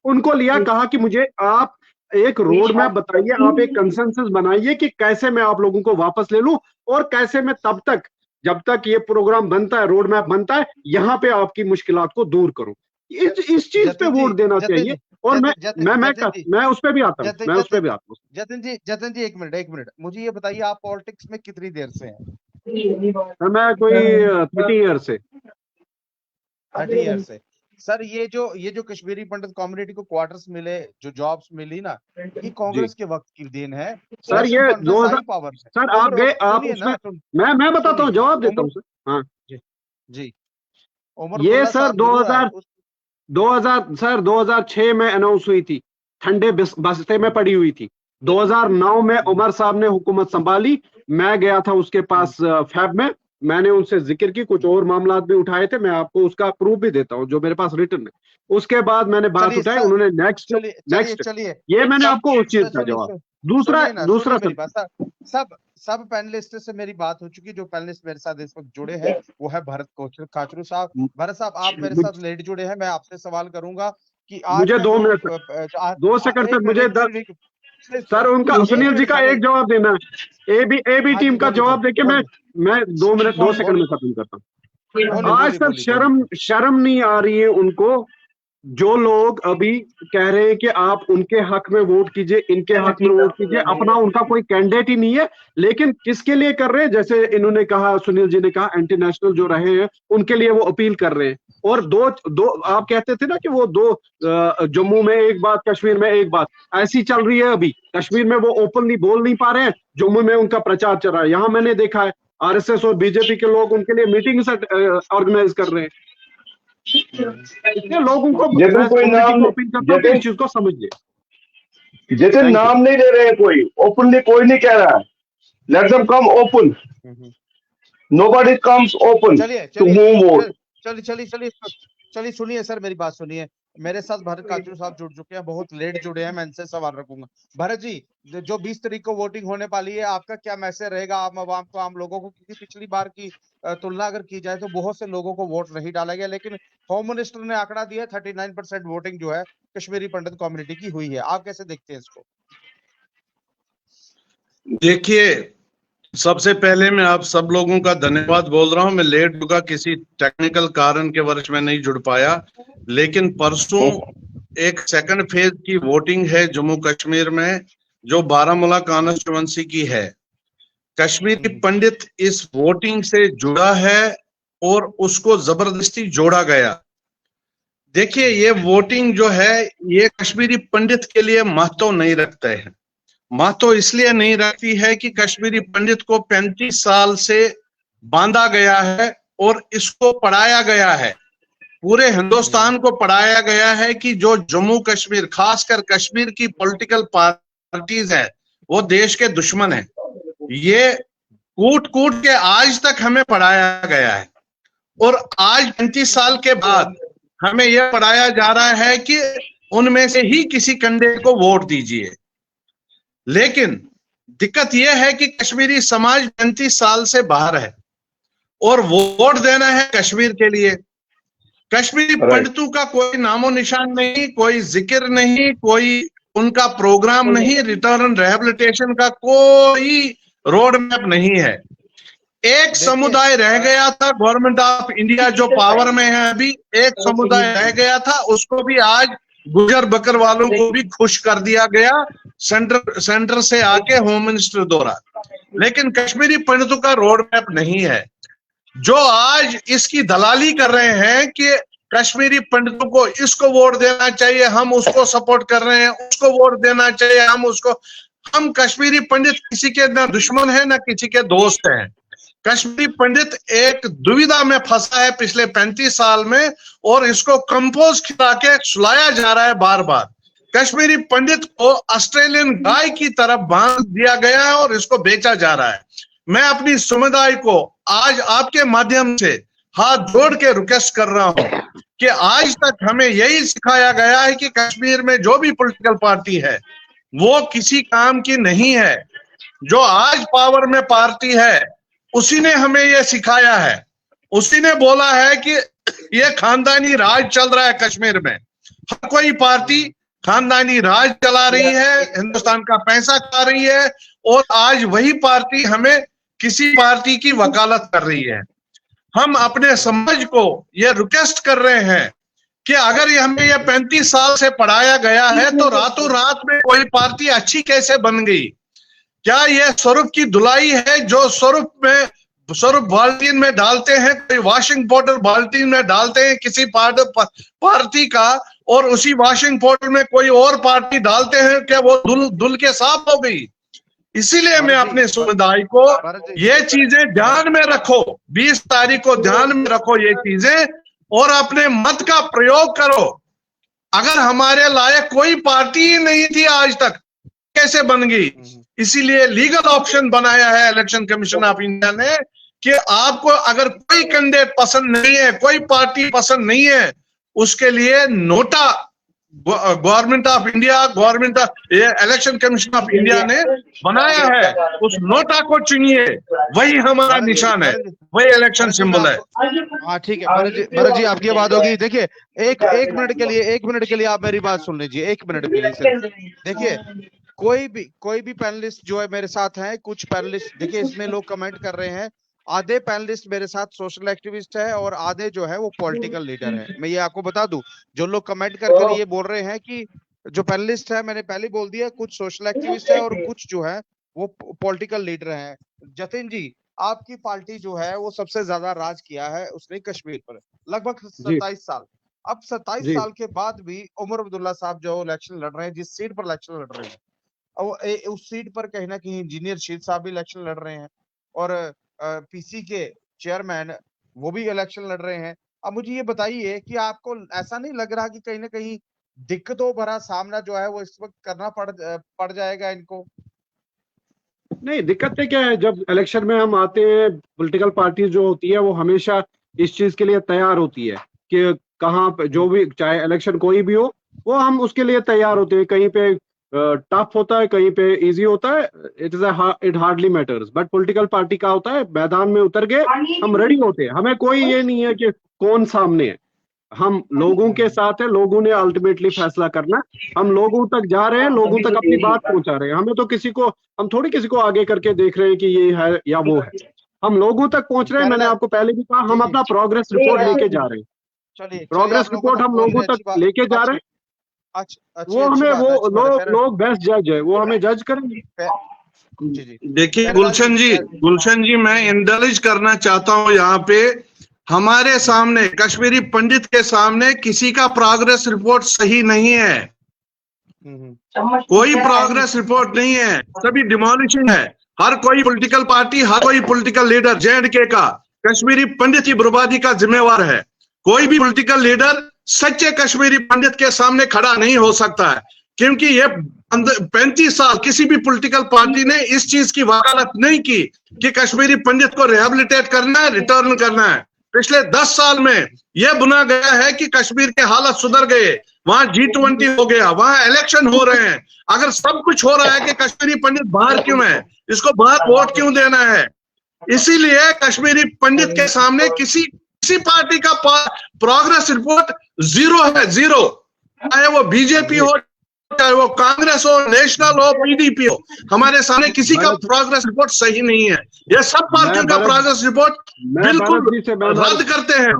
उनको लिया, कहा कि मुझे आप एक रोड मैप बताइए, आप एक कंसेंसस बनाइए कि कैसे मैं आप लोगों को वापस ले लूं, और कैसे मैं तब तक, जब तक ये प्रोग्राम बनता है, रोड मैप बनता है, यहाँ पे आपकी मुश्किलात को दूर करूं। इस चीज पे वोट देना चाहिए। और मैं उस पे भी आता हूँ, जतिन जी एक मिनट मुझे ये बताइए, आप पॉलिटिक्स में कितनी देर से हैं? मैं कोई 30 ईयर से। 30 ईयर से। सर ये जो कश्मीरी पंडित कम्युनिटी को क्वार्टर्स मिले, जो जॉब्स मिली ना, ये कांग्रेस के वक्त की देन है सर। ये 2000 सर आप गए, आप उसमें मैं बताता हूँ, जवाब देता हूँ सर। हाँ जी ये सर 2006 में अनाउंस हुई थी, ठंडे बस्ते में पड़ी हुई थी। 2009 में उमर साहब ने हुकूमत संभाली, मैं गया था उसके पास फैब में, मैंने उनसे जिक्र की, कुछ और मामला भी उठाए थे, मैं आपको उसका प्रूफ भी देता हूँ जो मेरे पास रिटर्न है। उसके बाद मैंने बात उठाई, उन्होंने नेक्स्ट ये मैंने आपको उस चीज का जवाब। दूसरा सब पैनलिस्ट से मेरी बात हो चुकी। जो पैनलिस्ट मेरे साथ इस वक्त जुड़े हैं वो है भरत खाचरू साहब। भरत साहब आप मेरे साथ लेट जुड़े हैं, मैं आपसे सवाल करूंगा कि आज मुझे 2 सेकंड तक मुझे सर उनका, सुनील जी का एक जवाब देना है। एबी टीम का जवाब देके मैं 2 सेकंड में खत्म करता हूँ। आज तक शर्म नहीं आ रही है उनको, जो लोग अभी कह रहे हैं कि आप उनके हक में वोट कीजिए, इनके हक में वोट कीजिए, अपना उनका कोई कैंडिडेट ही नहीं है, लेकिन किसके लिए कर रहे हैं? जैसे इन्होंने कहा, सुनील जी ने कहा, एंटी नेशनल जो रहे हैं उनके लिए वो अपील कर रहे हैं। और दो आप कहते थे ना कि वो 2 जम्मू में एक बात, कश्मीर में एक बात, ऐसी चल रही है अभी। कश्मीर में वो ओपनली बोल नहीं पा रहे हैं, जम्मू में उनका प्रचार चल रहा है। यहाँ मैंने देखा है आरएसएस और बीजेपी के लोग उनके लिए मीटिंग ऑर्गेनाइज कर रहे हैं। इसलिए लोगों को कोई नाम इस चीज को समझिए। जैसे नाम नहीं ले रहे हैं, कोई ओपनली कोई नहीं कह रहा है। Let them come open, nobody comes open to move vote. चलिए सुनिए सर, मेरी बात सुनिए। मेरे साथ भरत काचू साहब जुड़ चुके हैं, बहुत लेट जुड़े हैं, मैं इनसे सवाल रखूंगा। भरत जी, जो 20 तारीख को वोटिंग होने वाली है, आपका क्या मैसेज रहेगा आम आवाम को, आम लोगों को? क्योंकि पिछली बार की तुलना अगर की जाए तो बहुत से लोगों को वोट नहीं डाला गया, लेकिन होम मिनिस्टर ने आंकड़ा दिया 39% वोटिंग जो है कश्मीरी पंडित कम्युनिटी की हुई है। आप कैसे देखते हैं इसको? देखिए, सबसे पहले मैं आप सब लोगों का धन्यवाद बोल रहा हूं। मैं लेट चुका, किसी टेक्निकल कारण के वजह में नहीं जुड़ पाया, लेकिन परसों एक सेकंड फेज की वोटिंग है जम्मू कश्मीर में, जो बारामूला कॉन्स्टिट्यूएंसी की है। कश्मीरी पंडित इस वोटिंग से जुड़ा है और उसको जबरदस्ती जोड़ा गया। देखिए, ये वोटिंग जो है ये कश्मीरी पंडित के लिए महत्व नहीं रखते हैं। महत्व इसलिए नहीं रखती है कि कश्मीरी पंडित को 35 साल से बांधा गया है और इसको पढ़ाया गया है, पूरे हिंदुस्तान को पढ़ाया गया है कि जो जम्मू कश्मीर, खासकर कश्मीर की पॉलिटिकल पार्टीज है वो देश के दुश्मन है। ये कूट कूट के आज तक हमें पढ़ाया गया है और आज 35 साल के बाद हमें यह पढ़ाया जा रहा है कि उनमें से ही किसी कैंडिडेट को वोट दीजिए। लेकिन दिक्कत यह है कि कश्मीरी समाज 35 साल से बाहर है और वोट देना है कश्मीर के लिए। कश्मीरी पंडितों का कोई नामो निशान नहीं, कोई जिक्र नहीं, कोई उनका प्रोग्राम नहीं, रिटर्न रिहेबिलिटेशन का कोई रोड मैप नहीं है। एक समुदाय रह गया था, गवर्नमेंट ऑफ इंडिया जो पावर में है अभी, एक समुदाय रह गया था, उसको भी आज गुजर बकर वालों को भी खुश कर दिया गया सेंटर से आके होम मिनिस्टर द्वारा। लेकिन कश्मीरी पंडितों का रोड मैप नहीं है। जो आज इसकी दलाली कर रहे हैं कि कश्मीरी पंडितों को इसको वोट देना चाहिए, हम उसको सपोर्ट कर रहे हैं, उसको वोट देना चाहिए, हम कश्मीरी पंडित किसी के ना दुश्मन है ना किसी के दोस्त हैं। कश्मीरी पंडित एक दुविधा में फंसा है पिछले 35 साल में और इसको कंपोज खिला के सुलाया जा रहा है बार बार। कश्मीरी पंडित को ऑस्ट्रेलियन गाय की तरफ बांध दिया गया है और इसको बेचा जा रहा है। मैं अपनी समुदाय को आज आपके माध्यम से हाथ जोड़ के रिक्वेस्ट कर रहा हूं कि आज तक हमें यही सिखाया गया है कि कश्मीर में जो भी पॉलिटिकल पार्टी है वो किसी काम की नहीं है। जो आज पावर में पार्टी है उसी ने हमें यह सिखाया है, उसी ने बोला है कि यह खानदानी राज चल रहा है कश्मीर में। हर कोई पार्टी खानदानी राज चला रही है, हिंदुस्तान का पैसा खा रही है और आज वही पार्टी हमें किसी पार्टी की वकालत कर रही है। हम अपने समाज को यह रिक्वेस्ट कर रहे हैं कि अगर ये हमें यह 35 साल से पढ़ाया गया है तो रातों रात में कोई पार्टी अच्छी कैसे बन गई? क्या यह स्वरूप की धुलाई है जो स्वरूप बाल्टीन में डालते हैं, कोई वॉशिंग पाउडर बाल्टीन में डालते हैं किसी पार्टी का और उसी वॉशिंग पाउडर में कोई और पार्टी डालते हैं, क्या वो धुल के साफ हो गई? इसीलिए मैं अपने समुदाय को ये चीजें ध्यान में रखो, 20 तारीख को ध्यान में रखो ये चीजें और अपने मत का प्रयोग करो। अगर हमारे लायक कोई पार्टी ही नहीं थी आज तक, कैसे बन गई? इसीलिए लीगल ऑप्शन बनाया है इलेक्शन कमीशन ऑफ इंडिया ने कि आपको अगर कोई कैंडिडेट पसंद नहीं है, कोई पार्टी पसंद नहीं है, उसके लिए NOTA government of India, election commission of India ने बनाया है, उस नोटा को चुनिए, वही हमारा निशान है, वही इलेक्शन सिंबल है। हाँ ठीक है भरत जी आपकी बात होगी। देखिए एक मिनट के लिए आप मेरी बात सुन लीजिए, 1 मिनट के लिए। देखिए कोई भी पैनलिस्ट जो है मेरे साथ हैं, कुछ पैनलिस्ट देखिए इसमें लोग कमेंट कर रहे हैं, आधे पैनलिस्ट मेरे साथ सोशल एक्टिविस्ट है और आधे जो है वो पॉलिटिकल लीडर है। मैं ये आपको बता दूं, जो लोग कमेंट करके ये बोल रहे हैं कि जो पैनलिस्ट है, मैंने पहले बोल दिया, कुछ सोशल एक्टिविस्ट है और कुछ जो है वो पॉलिटिकल लीडर है। जतिन जी, आपकी पार्टी जो है वो सबसे ज्यादा राज किया है उसने कश्मीर पर, लगभग 27 साल। अब 27 साल के बाद भी उमर अब्दुल्ला साहब जो इलेक्शन लड़ रहे हैं, जिस सीट पर इलेक्शन लड़ रहे हैं, उस सीट पर कहीं ना कहीं इंजीनियर शीर साहब भी इलेक्शन लड़ रहे हैं और पीसी के चेयरमैन वो भी इलेक्शन लड़ रहे हैं। अब मुझे ये बताइए कि आपको ऐसा नहीं लग रहा कि कहीं ना कहीं दिक्कतों भरा सामना जो है वो इस वक्त करना पड़ जाएगा इनको? नहीं, दिक्कतें क्या है, जब इलेक्शन में हम आते हैं, पॉलिटिकल पार्टी जो होती है वो हमेशा इस चीज के लिए तैयार होती है कि कहाँ पे जो भी, चाहे इलेक्शन कोई भी हो, वो हम उसके लिए तैयार होते हैं। कहीं पे टफ होता है, कहीं पे इजी होता है, it hardly matters. But political party का होता है, मैदान में उतर के हम रेडी होते हैं। हमें कोई ये नहीं है कि कौन सामने है, हम लोगों के साथ है, लोगों ने अल्टीमेटली फैसला करना। हम लोगों तक जा रहे हैं, लोगों तक अपनी बात पहुंचा रहे हैं। हमें तो किसी को, हम थोड़ी किसी को आगे करके देख रहे हैं कि ये है या वो है, हम लोगों तक पहुंच रहे हैं। मैंने आपको पहले भी कहा, हम अपना प्रोग्रेस रिपोर्ट लेके जा रहे हैं। चलिए प्रोग्रेस रिपोर्ट हम लोगों तक लेके जा रहे हैं। वो हमें, वो लोग बेस्ट जज है, वो हमें जज करेंगे। देखिए गुलशन जी, मैं इंडल्ज करना चाहता हूं यहाँ पे। हमारे सामने, कश्मीरी पंडित के सामने किसी का प्रोग्रेस रिपोर्ट सही नहीं है, कोई प्रोग्रेस रिपोर्ट नहीं है, सभी डिमोलिशिंग है। हर कोई पॉलिटिकल पार्टी, हर कोई पॉलिटिकल लीडर J&K का कश्मीरी पंडित की बर्बादी का जिम्मेवार है। कोई भी पॉलिटिकल लीडर सच्चे कश्मीरी पंडित के सामने खड़ा नहीं हो सकता है, क्योंकि ये 35 साल किसी भी पॉलिटिकल पार्टी ने इस चीज की वकालत नहीं की कि कश्मीरी पंडित को रिहेबिलिटेट करना है, रिटर्न करना है। पिछले 10 साल में यह बुना गया है कि कश्मीर के हालत सुधर गए, वहां G20 हो गया, वहां इलेक्शन हो रहे हैं। अगर सब कुछ हो रहा है कि कश्मीरी पंडित बाहर क्यों है, इसको बाहर वोट क्यों देना है? इसीलिए कश्मीरी पंडित के सामने किसी पार्टी का प्रोग्रेस रिपोर्ट जीरो है, जीरो। चाहे वो बीजेपी हो, चाहे वो कांग्रेस हो, नेशनल हो, PDP हो, हमारे सामने किसी का प्रोग्रेस रिपोर्ट सही नहीं है। ये सब पार्टियों का प्रोग्रेस रिपोर्ट बिल्कुल रद्द करते हैं।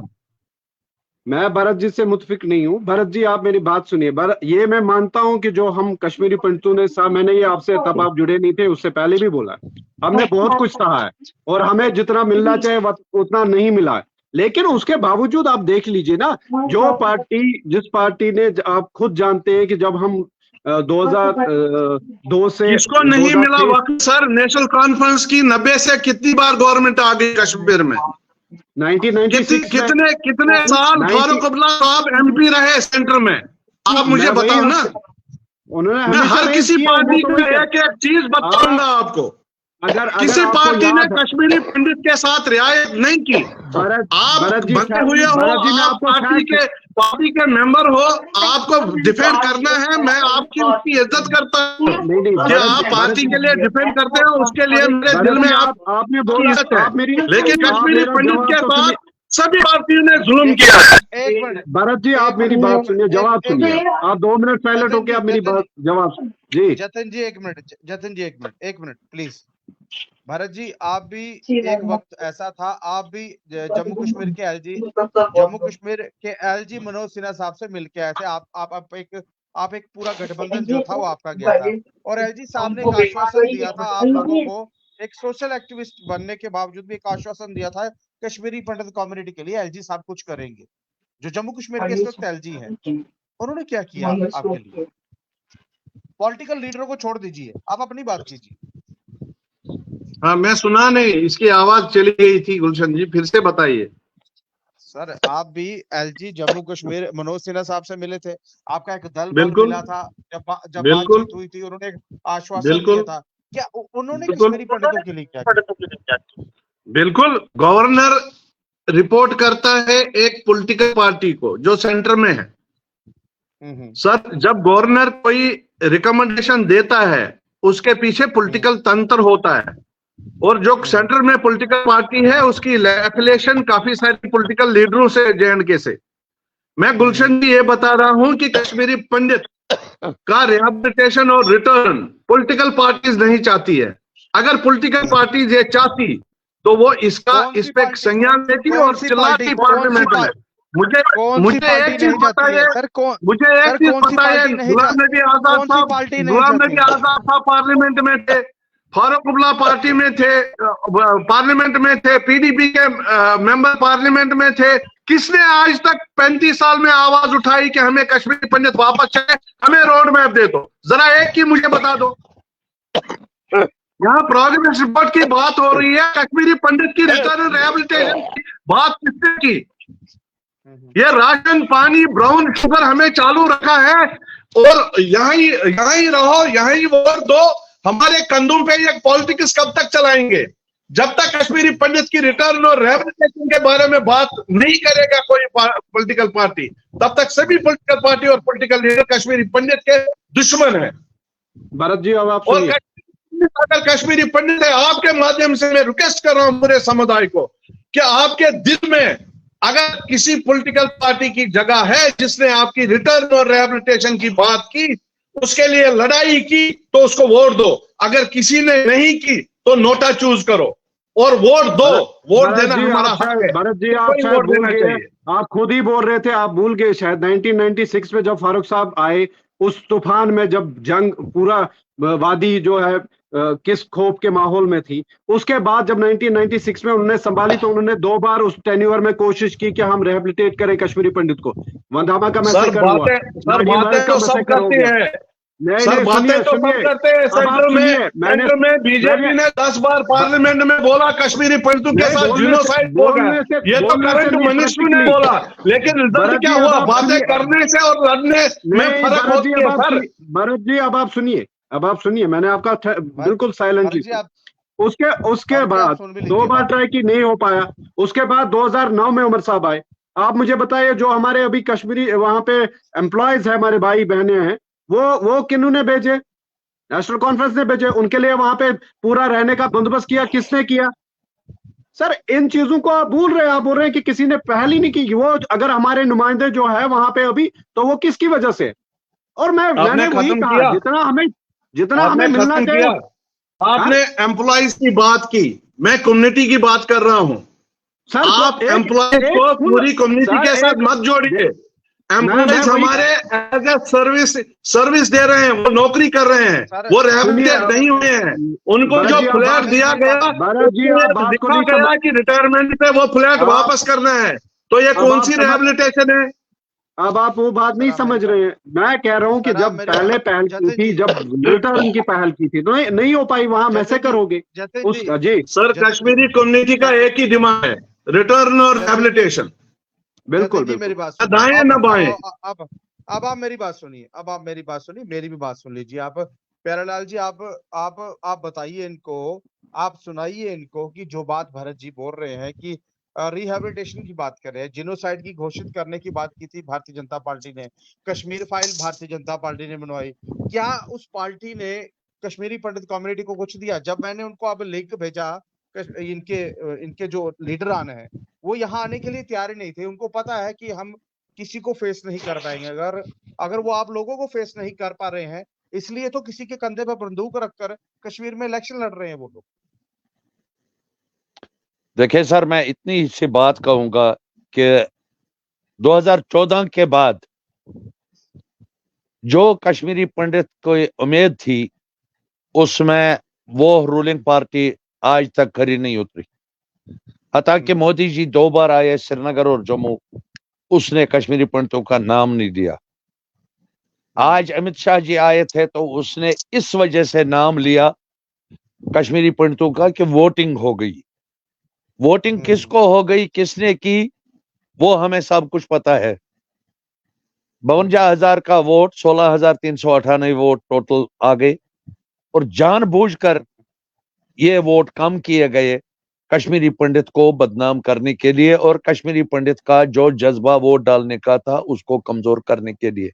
मैं भरत जी से मुतफिक नहीं हूँ। भरत जी, आप मेरी बात सुनिए। ये मैं मानता हूँ कि जो हम कश्मीरी पंडितों ने साहब, मैंने ये आपसे, तब आप जुड़े नहीं थे, उससे पहले भी बोला, हमने बहुत कुछ कहा है और हमें जितना मिलना चाहिए उतना नहीं मिला है। लेकिन उसके बावजूद आप देख लीजिए ना, जो पार्टी, जिस पार्टी ने, आप खुद जानते हैं कि जब हम 2002 से इसको नहीं मिला वक्त सर, नेशनल कॉन्फ्रेंस की 90 से कितनी बार गवर्नमेंट आ गई कश्मीर में? 1996 कितने साल फारूक अब्दुल्ला साहब MP रहे सेंटर में? आप मुझे बताओ ना। उन्होंने, मैं हर किसी पार्टी को एक चीज बताऊंगा आपको। अगर किसी पार्टी ने कश्मीरी पंडित के साथ रियायत नहीं की, आप बने हुए हो, आप पार्टी के मेंबर हो, आपको डिफेंड करना है। मैं आपकी उसकी इज्जत करता हूँ कि आप पार्टी के लिए डिफेंड करते हो, उसके लिए मेरे दिल में आपने बोला है। लेकिन कश्मीरी पंडित के साथ सभी पार्टियों ने जुल्म किया। एक मिनट भरत जी, आप मेरी बात सुनिए, जवाब सुनिए। आप 2 मिनट साइलेंट होके आप मेरी बात जवाब जी। जतिन जी एक मिनट प्लीज। भरत जी, आप भी एक वक्त ऐसा था, आप भी जम्मू कश्मीर के LG मनोज सिन्हा साहब से मिलके आए थे। आप एक पूरा गठबंधन जो था वो आपका गया था, और LG साहब ने एक आश्वासन दिया था आप लोगों को, एक सोशल एक्टिविस्ट बनने के बावजूद भी एक आश्वासन दिया था कश्मीरी पंडित कम्युनिटी के लिए LG साहब कुछ करेंगे। जो जम्मू कश्मीर के इस वक्त LG है, उन्होंने क्या किया आपके लिए? पॉलिटिकल लीडरों को छोड़ दीजिए, आप अपनी बात कीजिए। हाँ, मैं सुना नहीं, इसकी आवाज चली गई थी। गुलशन जी, फिर से बताइए। सर, आप भी LG जम्मू कश्मीर मनोज सिन्हा साहब से मिले थे, आपका एक दल मिला था, जब बातचीत हुई थी, उन्होंने आश्वासन दिया था। क्या उन्होंने कश्मीरी पंडितों के लिए क्या किया? बिल्कुल, गवर्नर रिपोर्ट करता है एक पॉलिटिकल पार्टी को जो सेंटर में है। सर, जब गवर्नर कोई रिकमेंडेशन देता है, उसके पीछे पॉलिटिकल तंत्र होता है, और जो सेंटर में पॉलिटिकल पार्टी है उसकी एफिलिएशन काफी सारी पॉलिटिकल लीडरों से, J&K से। मैं गुलशन जी ये बता रहा हूं कि कश्मीरी पंडित का रिहेबिलिटेशन और रिटर्न पॉलिटिकल पार्टीज नहीं चाहती है। अगर पॉलिटिकल पार्टीज ये चाहती तो वो इस पे संज्ञान लेती और चिल्लाती पार्लियामेंट में। मुझे एक चीज बताइए, गुलाम नबी आजाद था पार्लियामेंट में थे, फारूक अब्दुल्ला पार्टी में थे, पार्लियामेंट में थे, PDP के मेंबर पार्लियामेंट में थे। किसने आज तक 35 साल में आवाज उठाई कि हमें कश्मीरी पंडित वापस चाहिए, हमें रोड मैप दे दो? जरा एक की मुझे बता दो। यहाँ प्रोग्रेस रिपोर्ट की बात हो रही है, कश्मीरी पंडित की रिटर्न रिहेबिलिटेशन की बात किसने की? ये राशन, पानी, ब्राउन शुगर हमें चालू रखा है, और यहाँ ही रहो, यहाँ ही वोट दो। हमारे कंधों पे ये पॉलिटिक्स कब तक चलाएंगे? जब तक कश्मीरी पंडित की रिटर्न और रिहैबिलिटेशन के बारे में बात नहीं करेगा कोई पॉलिटिकल पार्टी, तब तक सभी पॉलिटिकल पार्टी और पॉलिटिकल लीडर कश्मीरी पंडित के दुश्मन है। भरत जी अब आप और सुनिए। अगर कश्मीरी पंडित है, आपके माध्यम से मैं रिक्वेस्ट कर रहा हूं पूरे समुदाय को कि आपके दिल में अगर किसी पॉलिटिकल पार्टी की जगह है जिसने आपकी रिटर्न और रिहैबिलिटेशन की बात की, उसके लिए लड़ाई की, तो उसको वोट दो। अगर किसी ने नहीं की तो नोटा चूज करो और वोट दो। वोट देना हमारा हक है। भरत जी आप शायद भूल गए, आप खुद ही बोल रहे थे, आप भूल गए शायद 1996 में जब फारूक साहब आए, उस तूफान में जब जंग पूरा वादी जो है किस खौफ के माहौल में थी, उसके बाद जब 1996 में उन्होंने संभाली तो उन्होंने 2 बार उस टेन्योर में कोशिश की कि हम रिहेबिलिटेट करें कश्मीरी पंडित को। वंदामा का मैसेकर हुआ, बातें तो सब करते हैं, सर बातें तो सब करते हैं। सेंटर में बीजेपी ने 10 बार पार्लियामेंट में बोला कश्मीरी पंडितों के साथ जिनोसाइड होगा, ये तो करंट मिनिस्टर ने बोला, लेकिन रिजल्ट क्या हुआ? बातें करने से और लड़ने में फर्क होती है सर। भरत जी अब आप सुनिए, अब आप सुनिए, मैंने आपका बिल्कुल साइलेंटली उसके बाद 2 बार ट्राई की, नहीं हो पाया। उसके बाद 2009 में उमर साहब आए। आप मुझे बताइए, जो हमारे अभी कश्मीरी वहां पे एम्प्लॉयज है, हमारे भाई बहने हैं, वो किन्होंने भेजे? नेशनल कॉन्फ्रेंस ने भेजे। उनके लिए वहां पे पूरा रहने का बंदोबस्त किया, किसने किया? सर इन चीजों को आप भूल रहे हैं। आप बोल रहे हैं कि किसी ने पहल ही नहीं की। वो अगर हमारे नुमाइंदे जो है वहां पे अभी, तो वो किसकी वजह से? और मैंने वही कहा, जितना हमें मिलना चाहिए। आपने एम्प्लॉइज की बात की, मैं कम्युनिटी की बात कर रहा हूं। सर आप एम्प्लॉइज को पूरी कम्युनिटी के साथ मत जोड़िए। एम्प्लॉइज हमारे एज ए सर्विस दे रहे हैं, वो नौकरी कर रहे हैं, वो रिहैबिलिटेट नहीं हुए हैं। उनको जो फ्लैट दिया गया, लिखा गया कि रिटायरमेंट पे वो फ्लैट वापस करना है, तो ये कौन सी रिहैबिलिटेशन है? अब आप वो बात नहीं समझ रहे हैं। मैं कह रहा हूं कि जब पहले पहल की थी, जब रिटर्न की पहल की थी, तो नहीं हो पाई, वहां मैसेकर हो गए। जी सर, कश्मीरी कम्युनिटी का एक ही डिमांड है, रिटर्न और रिहैबिलिटेशन। बिल्कुल मेरी बात दाएं न बाएं। अब आप मेरी बात सुनिए, मेरी भी बात सुन लीजिए आप। प्यारेलाल जी, आप बताइए इनको, आप सुनाइए इनको कि जो बात भरत जी बोल रहे हैं कि रिहैबिलिटेशन की बात कर रहे हैं, जिनोसाइड की घोषित करने की बात की थी भारतीय जनता पार्टी ने, कश्मीर फाइल भारतीय जनता पार्टी ने बनवाई। क्या उस पार्टी ने कश्मीरी पंडित कम्युनिटी को कुछ दिया? जब मैंने उनको अब लिंक भेजा, इनके जो लीडर आने हैं, वो यहाँ आने के लिए तैयार ही नहीं थे। उनको पता है कि हम किसी को फेस नहीं कर पाएंगे। अगर वो आप लोगों को फेस नहीं कर पा रहे हैं, इसलिए तो किसी के कंधे पर बंदूक रखकर कश्मीर में इलेक्शन लड़ रहे हैं वो लोग। देखिए सर, मैं इतनी सी बात कहूंगा कि 2014 के बाद जो कश्मीरी पंडित को उम्मीद थी, उसमें वो रूलिंग पार्टी आज तक खरी नहीं उतरी। हालांकि मोदी जी 2 बार आए श्रीनगर और जम्मू, उसने कश्मीरी पंडितों का नाम नहीं दिया। आज अमित शाह जी आए थे तो उसने इस वजह से नाम लिया कश्मीरी पंडितों का कि वोटिंग हो गई। वोटिंग किसको हो गई, किसने की, वो हमें सब कुछ पता है। 52,000 का वोट, 16,398 वोट टोटल आ गए, और जानबूझकर ये वोट कम किए गए कश्मीरी पंडित को बदनाम करने के लिए, और कश्मीरी पंडित का जो जज्बा वोट डालने का था उसको कमजोर करने के लिए।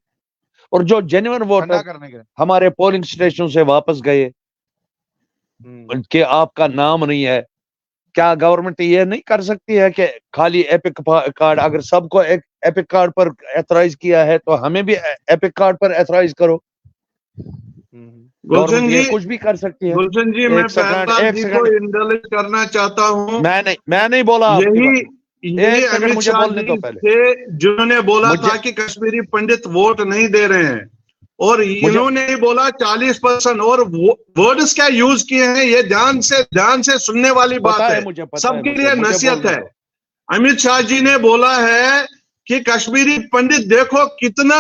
और जो जेन्युइन वोटर हमारे पोलिंग स्टेशन से वापस गए कि आपका नाम नहीं है, क्या गवर्नमेंट ये नहीं कर सकती है कि खाली एपिक कार्ड, अगर सबको एक एपिक कार्ड पर एथराइज किया है तो हमें भी एपिक कार्ड पर एथराइज करो? गुलशन जी कुछ भी कर सकती है। गुलशन जी, मैं प्यारेलाल जी को इंडल्ज करना चाहता हूं। मैं नहीं बोला। यही अमित शाह जी थे जिन्होंने बोला था कि कश्मीरी पंडित वोट नहीं दे रहे हैं, और इन्होंने बोला 40%। और वर्ड्स क्या यूज किए हैं, ये ध्यान से सुनने वाली बात है, सबके लिए नसीहत है। अमित शाह जी ने बोला है कि कश्मीरी पंडित देखो कितना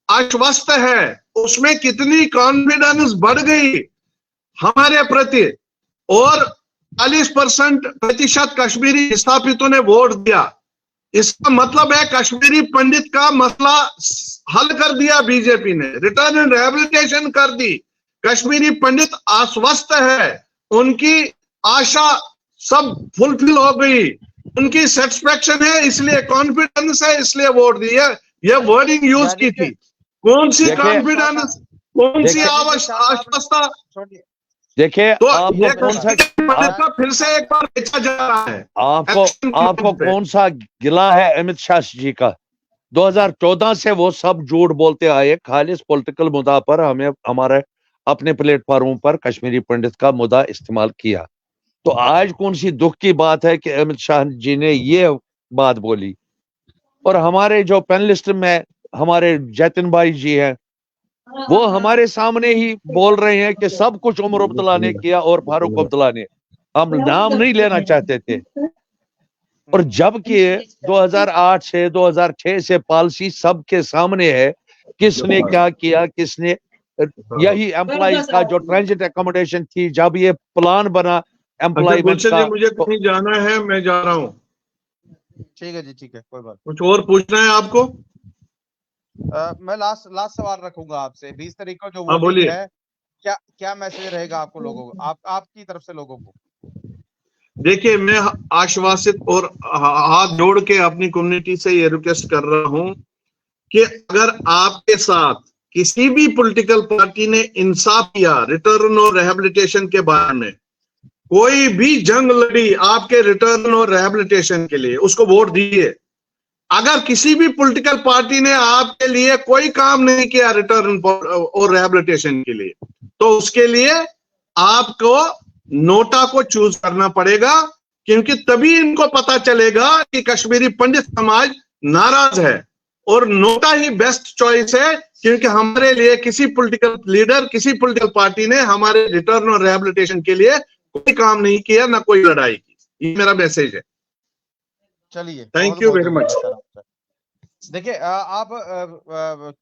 आश्वस्त है, उसमें कितनी कॉन्फिडेंस बढ़ गई हमारे प्रति, और 40% कश्मीरी विस्थापितों ने वोट दिया। इसका मतलब है कश्मीरी पंडित का मसला हल कर दिया बीजेपी ने, रिटर्न एंड रिहैबिलिटेशन कर दी। कश्मीरी पंडित आश्वस्त है, उनकी आशा सब फुलफिल हो गई, उनकी सेटिस्फेक्शन है, इसलिए कॉन्फिडेंस है, इसलिए वोट दिया। यह वर्डिंग यूज की थी। कौन सी कॉन्फिडेंस, कौन सी आश्वस्तता? देखिए तो आपको ये कौन सा फिर से एक बार बेचा जा रहा है। आपको कौन सा गिला है अमित शाह जी का? 2014 से वो सब झूठ बोलते आए, खालिस पॉलिटिकल मुद्दा पर हमें हमारे अपने प्लेटफॉर्म पर कश्मीरी पंडित का मुद्दा इस्तेमाल किया। तो आज कौन सी दुख की बात है कि अमित शाह जी ने ये बात बोली? और हमारे जो पैनलिस्ट में हमारे जतिन भाई जी हैं, वो हमारे सामने ही बोल रहे हैं कि सब कुछ उमर अब्दुल्ला ने किया और फारूक अब्दुल्ला ने, हम नाम नहीं लेना चाहते थे। और जबकि 2008 से 2006 से पॉलिसी सबके सामने है, किसने क्या किया, किसने यही एम्प्लॉइज का जो ट्रांजिट एकोमोडेशन थी, जब ये प्लान बना एम्प्लॉयमेंट का, मुझे कहीं जाना है, मैं जा रहा हूँ। ठीक है जी, ठीक है, कोई बात। कुछ और पूछना है आपको? मैं लास्ट सवाल रखूंगा आपसे। 20 तारीख को जो हाँ, वोटिंग बोलिए। है, क्या मैसेज रहेगा आपको लोगों को, आपकी तरफ से लोगों को? देखिए, मैं आश्वासित और हाथ जोड़ के अपनी कम्युनिटी से ये रिक्वेस्ट कर रहा हूं कि अगर आपके साथ किसी भी पॉलिटिकल पार्टी ने इंसाफ किया रिटर्न और रिहैबिलिटेशन के बारे में, कोई भी जंग लड़ी आपके रिटर्न और रिहैबिलिटेशन के लिए, उसको वोट दीजिए। अगर किसी भी पॉलिटिकल पार्टी ने आपके लिए कोई काम नहीं किया रिटर्न और रिहैबिलिटेशन के लिए, तो उसके लिए आपको नोटा को चूज करना पड़ेगा, क्योंकि तभी इनको पता चलेगा कि कश्मीरी पंडित समाज नाराज है। और नोटा ही बेस्ट चॉइस है, क्योंकि हमारे लिए किसी पॉलिटिकल लीडर, किसी पॉलिटिकल पार्टी ने हमारे रिटर्न और रिहैबिलिटेशन के लिए कोई काम नहीं किया, ना कोई लड़ाई की। ये मेरा मैसेज है। चलिए, थैंक यू वेरी मच। देखिए, आप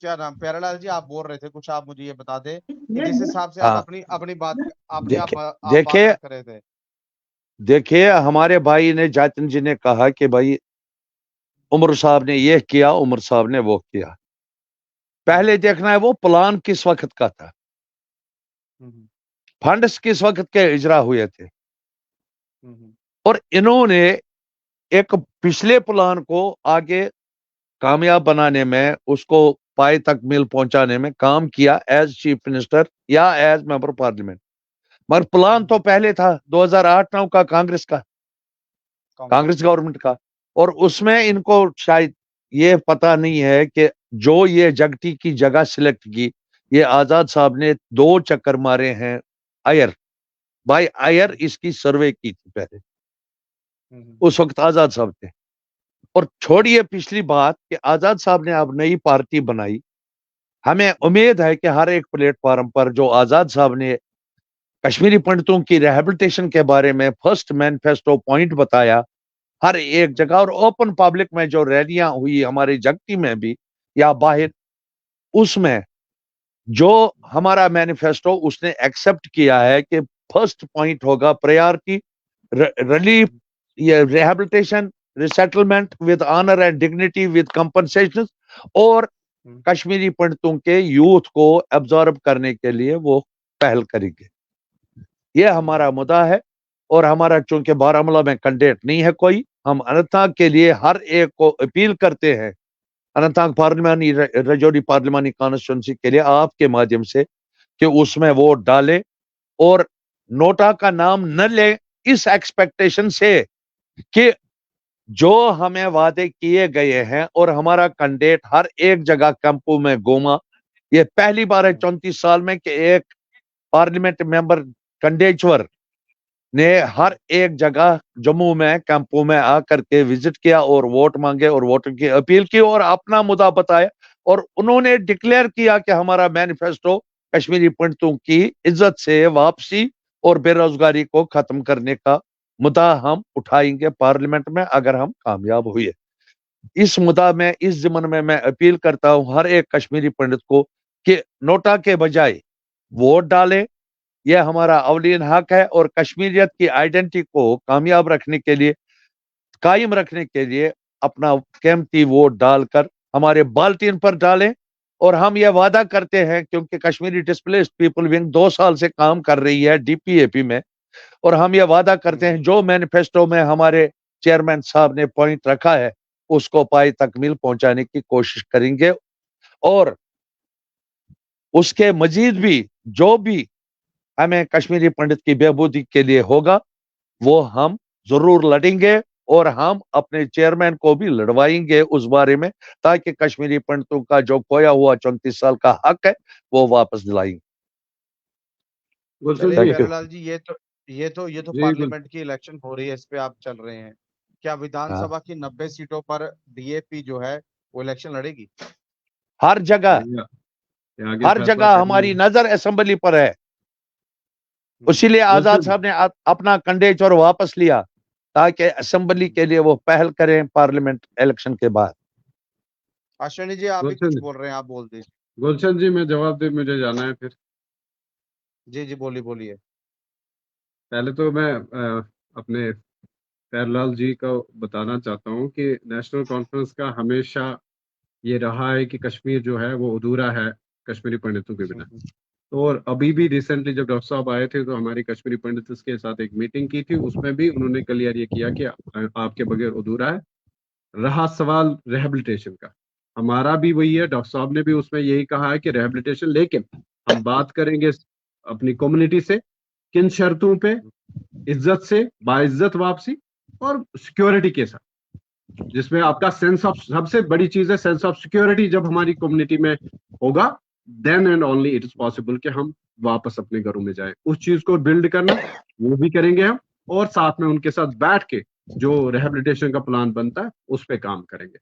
क्या नाम, प्यारेलाल जी, आप बोल रहे थे कुछ, आप मुझे ये बता दें कि जिस हिसाब से आप अपनी बात देखिए कर रहे थे। देखिए, हमारे भाई ने, जातिन जी ने कहा कि भाई उमर साहब ने ये किया, उमर साहब ने वो किया। पहले देखना है वो प्लान किस वक्त का था, फंड्स किस वक्त के इजरा हुए थे। और इन्होंने एक पिछले प्लान को आगे कामयाब बनाने में, उसको पाए तक मिल पहुंचाने में काम किया एज चीफ मिनिस्टर या एज मेंबर पार्लियामेंट। मगर प्लान तो पहले था 2008-9 का, कांग्रेस गवर्नमेंट का। और उसमें इनको शायद ये पता नहीं है कि जो ये जगटी की जगह सिलेक्ट की, ये आजाद साहब ने 2 चक्कर मारे हैं आयर बाय आयर, इसकी सर्वे की थी पहले, उस वक्त आजाद साहब थे। और छोड़िए पिछली बात कि आजाद साहब ने अब नई पार्टी बनाई। हमें उम्मीद है कि हर एक प्लेटफॉर्म पर जो आजाद साहब ने कश्मीरी पंडितों की रिहैबिलिटेशन के बारे में फर्स्ट मैनिफेस्टो पॉइंट बताया, हर एक जगह और ओपन पब्लिक में जो रैलियां हुई हमारी जगती में भी या बाहर, उसमें जो हमारा मैनिफेस्टो उसने एक्सेप्ट किया है कि फर्स्ट पॉइंट होगा प्रायोरिटी रिलीफ, ये rehabilitation, resettlement with honour and dignity with compensation, और कश्मीरी पंडितों के यूथ को एब्जॉर्ब करने के लिए वो पहल करेंगे। ये हमारा मुद्दा है। और हमारा चूंकि बारामूला में कैंडिडेट नहीं है कोई, हम अनंतनाग के लिए हर एक को अपील करते हैं, अनंतनाग पार्लिमानी रजौरी पार्लिमानी कॉन्स्टिट्यूंसी के लिए आपके माध्यम से, कि उसमें वोट डालें और नोटा का नाम न ले, इस एक्सपेक्टेशन से कि जो हमें वादे किए गए हैं और हमारा कैंडिडेट हर एक जगह कैंपों में घूमा। ये पहली बार है 34 साल में कि एक पार्लियामेंट मेंबर कंडेश्वर ने हर एक जगह जम्मू में कैंपों में आकर के विजिट किया और वोट मांगे और वोटर की अपील की और अपना मुद्दा बताया। और उन्होंने डिक्लेयर किया कि हमारा मैनिफेस्टो कश्मीरी पंडितों की इज्जत से वापसी और बेरोजगारी को खत्म करने का मुद्दा हम उठाएंगे पार्लियामेंट में, अगर हम कामयाब हुए। इस मुद्दा में, इस ज़िम्मन में मैं अपील करता हूं हर एक कश्मीरी पंडित को कि नोटा के बजाय वोट डालें। यह हमारा अवलीन हक है और कश्मीरियत की आइडेंटिटी को कामयाब रखने के लिए, कायम रखने के लिए अपना कीमती वोट डालकर हमारे बाल्टीन पर डालें। और हम यह वादा करते हैं, क्योंकि कश्मीरी डिस्प्लेस्ड पीपल विंग 2 साल से काम कर रही है डीपीएपी में, और हम ये वादा करते हैं जो मैनिफेस्टो में हमारे चेयरमैन साहब ने पॉइंट रखा है उसको पाई तकमील पहुंचाने की कोशिश करेंगे, और उसके मजीद भी जो भी हमें कश्मीरी पंडित की बेहबूदी के लिए होगा वो हम जरूर लड़ेंगे, और हम अपने चेयरमैन को भी लड़वाएंगे उस बारे में, ताकि कश्मीरी पंडितों का जो खोया हुआ 34 साल का हक है वो वापस दिलाएंगे। गुलशन चलिए जी, प्यारेलाल जी, ये तो जी पार्लियामेंट की इलेक्शन हो रही है, इस पे आप चल रहे हैं। क्या हाँ। विधानसभा की 90 सीटों पर डीएपी जो है वो इलेक्शन लड़ेगी? हर जगह ये आगे हर फैसला जगह करना हमारी है। नजर असेंबली पर है। इसीलिए आजाद गुलशन साहब ने अपना कैंडिडेचर वापस लिया ताकि असेंबली के लिए वो पहल करें पार्लियामेंट इलेक्शन के बाद। अश्विनी जी, आप भी गुलशन कुछ बोल रहे हैं, आप बोल दीजिए। गुलशन जी, मैं जवाब दे, मुझे जाना है फिर। जी जी, बोलिए बोलिए। पहले तो मैं अपने प्यारेलाल जी को बताना चाहता हूँ कि नेशनल कॉन्फ्रेंस का हमेशा ये रहा है कि कश्मीर जो है वो अधूरा है कश्मीरी पंडितों के बिना। तो और अभी भी रिसेंटली जब डॉक्टर साहब आए थे तो हमारी कश्मीरी पंडित के साथ एक मीटिंग की थी, उसमें भी उन्होंने क्लियर ये किया कि आपके बगैर अधूरा है। रहा सवाल रिहेबिलिटेशन का, हमारा भी वही है, डॉक्टर साहब ने भी उसमें यही कहा है कि रिहेबिलिटेशन, लेकिन हम बात करेंगे अपनी कम्युनिटी से किन शर्तों पे, इज्जत से, बाइज्जत वापसी और सिक्योरिटी के साथ, जिसमें आपका सेंस ऑफ, सबसे बड़ी चीज है सेंस ऑफ सिक्योरिटी। जब हमारी कम्युनिटी में होगा then and only it is possible कि हम वापस अपने घरों में जाएं। उस चीज को बिल्ड करना वो भी करेंगे हम, और साथ में उनके साथ बैठ के जो रिहेबिलिटेशन का प्लान बनता है उस पे काम करेंगे।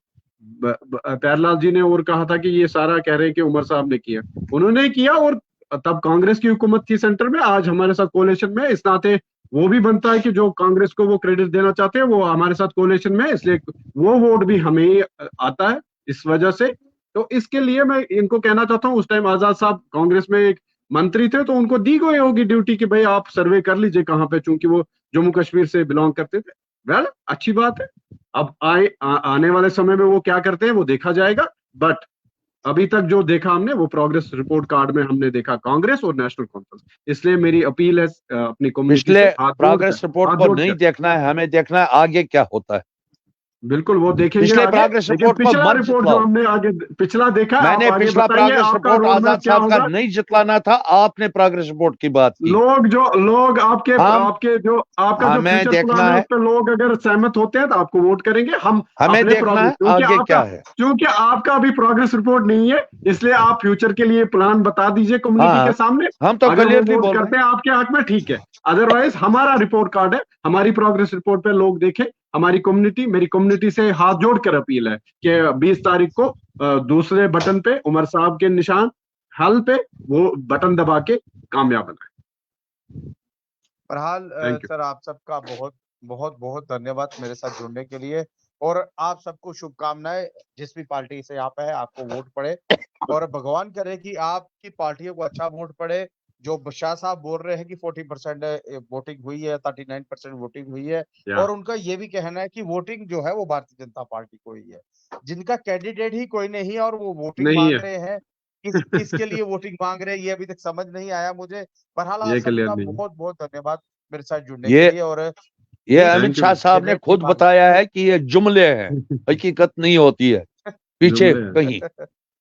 प्यारेलाल जी ने और कहा था कि ये सारा कह रहे हैं कि उमर साहब ने किया, उन्होंने किया, और तब कांग्रेस की हुकूमत थी सेंटर में, आज हमारे साथ कोalition में, इस नाते वो भी बनता है कि जो कांग्रेस को वो क्रेडिट देना चाहते हैं वो हमारे साथ कोalition में, इसलिए वो वोट भी हमें ही आता है इस वजह से। तो इसके लिए मैं इनको कहना चाहता हूँ, उस टाइम आजाद साहब कांग्रेस में एक मंत्री थे तो उनको दी गई होगी ड्यूटी कि भाई आप सर्वे कर लीजिए कहाँ पे, चूंकि वो जम्मू कश्मीर से बिलोंग करते थे। वेल, अच्छी बात है। अब आने वाले समय में वो क्या करते हैं वो देखा जाएगा, बट अभी तक जो देखा हमने वो प्रोग्रेस रिपोर्ट कार्ड में हमने देखा कांग्रेस और नेशनल कॉन्फ्रेंस। इसलिए मेरी अपील है अपनी कम्युनिटी पिछले से, प्रोग्रेस रिपोर्ट को नहीं देखना है, हमें देखना है आगे क्या होता है। बिल्कुल वो देखेंगे पिछले आगे, प्रोग्रेस लेकिन रिपोर्ट को पिछला मत रिपोर्ट जो जितलाओ। हमने आगे पिछला देखा, मैंने आप आगे पिछला बताइए प्रोग्रेस आपका रिपोर्ट रोड आजाद मैप क्या साहब का होगा। नहीं जितलाना था, आपने प्रोग्रेस रिपोर्ट की बात की। लोग आपके हम आपके जो आपका जो हमें फ्यूचर देखना प्लान है है, उस पर लोग अगर सहमत होते हैं तो आपको वोट करेंगे। हम हमें अपने देखना प्रोग्रेस, है आगे क्या है। क्योंकि आपका अभी प्रोग्रेस रिपोर्ट नहीं है, इसलिए आप फ्यूचर के लिए प्लान बता दीजिए कम्युनिटी के हाँ, सामने। हम तो अगर वो क्लियरली वोट बोल रहे करते हैं आपके हक में, ठीक है, अदरवाइज हमारा रिपोर्ट कार्ड है, हमारी प्रोग्रेस रिपोर्ट पे लोग देखें। हमारी कम्युनिटी, मेरी कम्युनिटी से हाथ जोड़कर अपील है कि 20 तारीख को दूसरे बटन पे उमर साहब के निशान हल पे वो बटन दबा के कामयाब बनाए। बहरहाल थैंक यू। सर, आप सबका बहुत बहुत बहुत धन्यवाद मेरे साथ जुड़ने के लिए, और आप सबको शुभकामनाएं। जिस भी पार्टी से आप है, आपको वोट पड़े, और भगवान करे कि आपकी पार्टियों को अच्छा वोट पड़े। जो शाह साहब बोल रहे हैं कि 40% वोटिंग हुई है, 39% वोटिंग हुई है, और उनका ये भी कहना है कि वोटिंग जो है वो भारतीय जनता पार्टी को ही है, जिनका कैंडिडेट ही कोई नहीं है, और वो वोटिंग नहीं मांग है। रहे हैं। किसके लिए वोटिंग मांग रहे हैं ये अभी तक समझ नहीं आया मुझे। बहरहाल आप ये क्लियर सबका नहीं है। बहुत बहुत धन्यवाद मेरे साथ जुड़ने के लिए, और ये देश अमित थैंक यू। शाह साहब ने जनहित खुद निभाने बताया है कि ये जुमले हैं, हकीकत नहीं होती है पीछे जुमले हैं। कहीं।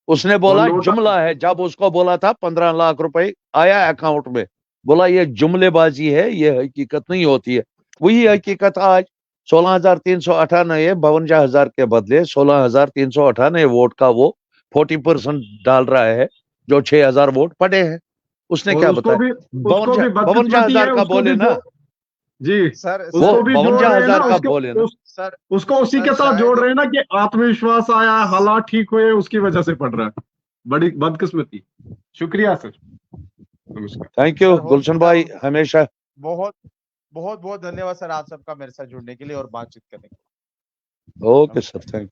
उसने और बोला नोट, जुमला है, जब उसको बोला था 15 लाख रुपए आया अकाउंट में, बोला ये जुमलेबाजी है, ये हकीकत नहीं होती है। वही हकीकत आज 16,398 52,000 के बदले 16,398 वोट का वो 40% डाल रहा है, जो 6,000 वोट पड़े हैं। उसने और क्या उसको बताया? भी बदकिस्मती 52,000 है, का उसको बोले भी ना, जी, सर वो उसको भी जोड़ रहे हैं ना, 52,000 का बोले ना। उसको उसी के साथ शायद जोड़ रहे हैं ना कि आत्मविश्वास आया, हालात ठीक हुए, उसकी वजह से पड़ रहा है। बड़ी बदकिस्मती। शुक्रिया सर, नमस्कार। थैंक यू सर, हो गुलशन सकता है भाई, हमेशा। बहुत बहुत बहुत धन्यवाद सर आप सबका मेरे साथ जुड़ने के लिए और बातचीत करने के लिए। Okay sir, thank you.